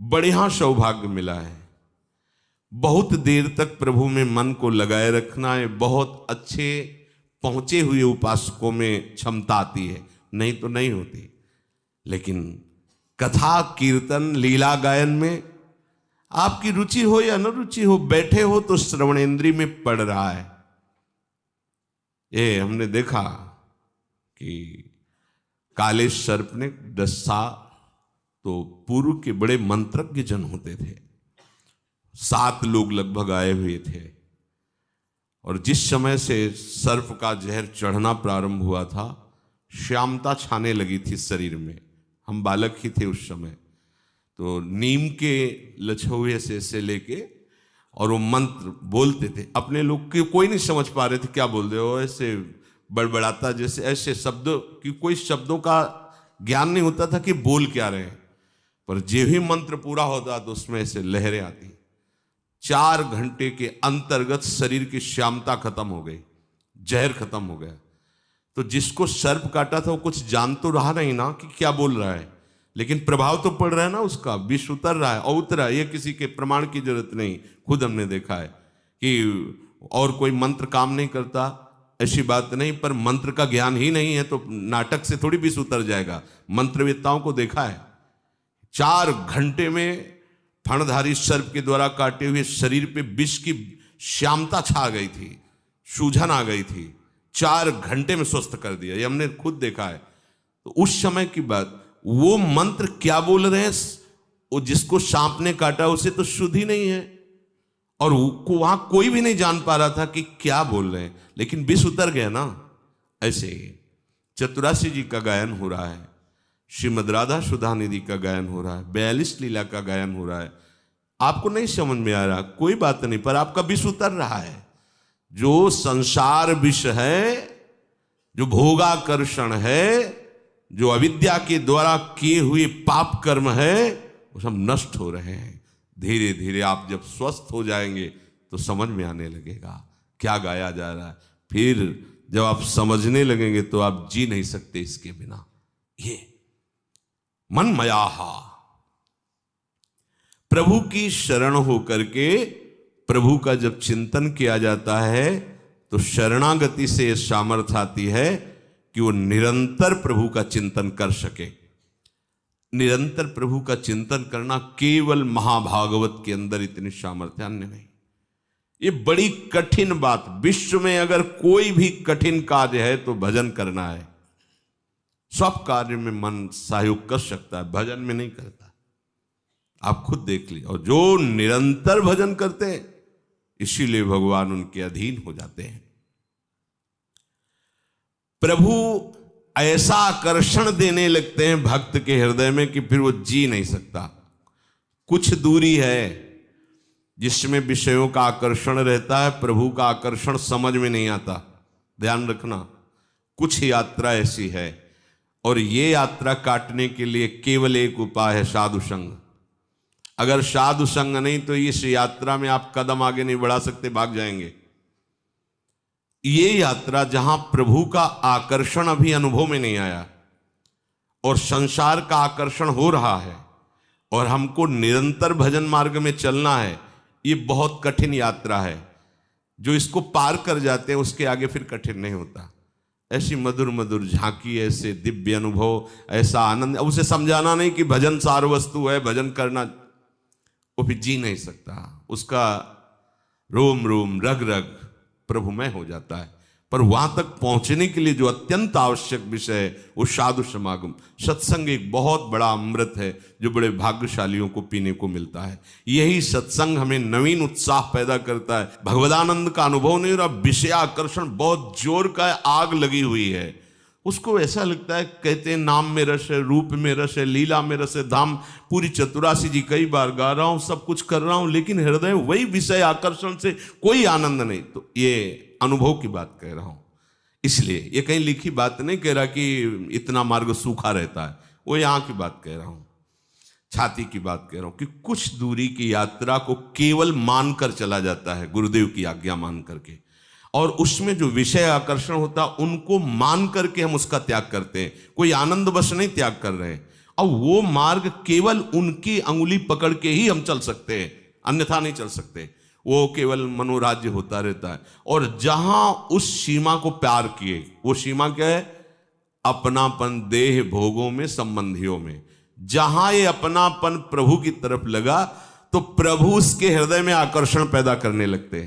बढ़िया सौभाग्य मिला है। बहुत देर तक प्रभु में मन को लगाए रखना है। बहुत अच्छे पहुंचे हुए उपासकों में क्षमता आती है, नहीं तो नहीं होती। लेकिन कथा कीर्तन लीला गायन में आपकी रुचि हो या न रुचि हो, बैठे हो तो श्रवणेंद्रिय में पड़ रहा है। ये हमने देखा कि काले सर्प ने दस्सा, तो पूर्व के बड़े मंत्रज्ञ जन होते थे, 7 लोग लगभग आए हुए थे। और जिस समय से सर्प का जहर चढ़ना प्रारंभ हुआ था, श्यामता छाने लगी थी शरीर में। हम बालक ही थे उस समय, तो नीम के लछुए से लेके और वो मंत्र बोलते थे। अपने लोग के कोई नहीं समझ पा रहे थे क्या बोल रहे हो, ऐसे बड़बड़ाता जैसे, ऐसे शब्द कि कोई शब्दों का ज्ञान नहीं होता था कि बोल क्या रहे हैं। पर जो ही मंत्र पूरा होता तो उसमें ऐसे लहरें आती। 4 घंटे के अंतर्गत शरीर की श्यामता खत्म हो गई, जहर खत्म हो गया। तो जिसको सर्प काटा था वो कुछ जान तो रहा नहीं ना कि क्या बोल रहा है, लेकिन प्रभाव तो पड़ रहा है ना, उसका विष उतर रहा है और उतरा। ये किसी के प्रमाण की जरूरत नहीं, खुद हमने देखा है कि और कोई मंत्र काम नहीं करता, ऐसी बात नहीं। पर मंत्र का ज्ञान ही नहीं है तो नाटक से थोड़ी विष उतर जाएगा। मंत्रवेत्ताओं को देखा है, 4 घंटे में फणधारी सर्प के द्वारा काटे हुए शरीर पे विष की श्यामता छा गई थी, सूजन आ गई थी। 4 घंटे में स्वस्थ कर दिया, ये हमने खुद देखा है। तो उस समय की बात, वो मंत्र क्या बोल रहे हैं, वो जिसको सांप ने काटा उसे तो शुद्ध ही नहीं है, और वहां कोई भी नहीं जान पा रहा था कि क्या बोल रहे हैं, लेकिन विष उतर गया ना। ऐसे ही चतुरासी जी का गायन हो रहा है, श्रीमद राधा सुधा निधि का गायन हो रहा है, 42 लीला का गायन हो रहा है। आपको नहीं समझ में आ रहा, कोई बात नहीं, पर आपका विष उतर रहा है। जो संसार विष है, जो भोगाकर्षण है, जो अविद्या के द्वारा किए हुए पाप कर्म है, वो सब नष्ट हो रहे हैं। धीरे धीरे आप जब स्वस्थ हो जाएंगे तो समझ में आने लगेगा क्या गाया जा रहा है। फिर जब आप समझने लगेंगे तो आप जी नहीं सकते इसके बिना। ये मनमयाहा, प्रभु की शरण होकर के प्रभु का जब चिंतन किया जाता है तो शरणागति से सामर्थ्य आती है कि वो निरंतर प्रभु का चिंतन कर सके। निरंतर प्रभु का चिंतन करना केवल महाभागवत के अंदर इतनी सामर्थ्य, अन्य नहीं। ये बड़ी कठिन बात, विश्व में अगर कोई भी कठिन कार्य है तो भजन करना है। सब कार्य में मन सहयोग कर सकता है, भजन में नहीं करता। आप खुद देख लीजिए। और जो निरंतर भजन करते हैं इसीलिए भगवान उनके अधीन हो जाते हैं। प्रभु ऐसा आकर्षण देने लगते हैं भक्त के हृदय में कि फिर वो जी नहीं सकता। कुछ दूरी है जिसमें विषयों का आकर्षण रहता है, प्रभु का आकर्षण समझ में नहीं आता। ध्यान रखना, कुछ यात्रा ऐसी है, और ये यात्रा काटने के लिए केवल एक उपाय है, साधु संग। अगर साधु संग नहीं तो इस यात्रा में आप कदम आगे नहीं बढ़ा सकते, भाग जाएंगे। ये यात्रा जहां प्रभु का आकर्षण अभी अनुभव में नहीं आया और संसार का आकर्षण हो रहा है और हमको निरंतर भजन मार्ग में चलना है, ये बहुत कठिन यात्रा है। जो इसको पार कर जाते हैं उसके आगे फिर कठिन नहीं होता। ऐसी मधुर मधुर झांकी, ऐसे दिव्य अनुभव, ऐसा आनंद, उसे समझाना नहीं कि भजन सार वस्तु है, भजन करना, वो फिर जी नहीं सकता। उसका रोम रोम रग रग प्रभुमय हो जाता है। पर वहां तक पहुंचने के लिए जो अत्यंत आवश्यक विषय है वो साधु समागम, सत्संग एक बहुत बड़ा अमृत है जो बड़े भाग्यशालियों को पीने को मिलता है। यही सत्संग हमें नवीन उत्साह पैदा करता है। भगवदानंद का अनुभव नहीं हो रहा, विषय आकर्षण बहुत जोर का है, आग लगी हुई है। उसको ऐसा लगता है, कहते हैं नाम में रस है, रूप में रस है, लीला में रस है, धाम पूरी चतुरासी जी कई बार गा रहा हूं, सब कुछ कर रहा हूं, लेकिन हृदय वही विषय आकर्षण से कोई आनंद नहीं। तो ये अनुभव की बात कह रहा हूं। इसलिए ये कहीं लिखी बात नहीं कह रहा कि इतना मार्ग सूखा रहता है, वो यहां की बात कह रहा हूं, छाती की बात कह रहा हूं कि कुछ दूरी की यात्रा को केवल मानकर चला जाता है, गुरुदेव की आज्ञा मान करके, और उसमें जो विषय आकर्षण होता है उनको मान करके हम उसका त्याग करते हैं। कोई आनंद बस नहीं त्याग कर रहे हैं। और वो मार्ग केवल उनकी अंगुली पकड़ के ही हम चल सकते हैं, अन्यथा नहीं चल सकते। वो केवल मनोराज्य होता रहता है। और जहां उस सीमा को प्यार किए, वो सीमा क्या है? अपनापन देह भोगों में, संबंधियों में। जहां ये अपनापन प्रभु की तरफ लगा तो प्रभु उसके हृदय में आकर्षण पैदा करने लगते हैं।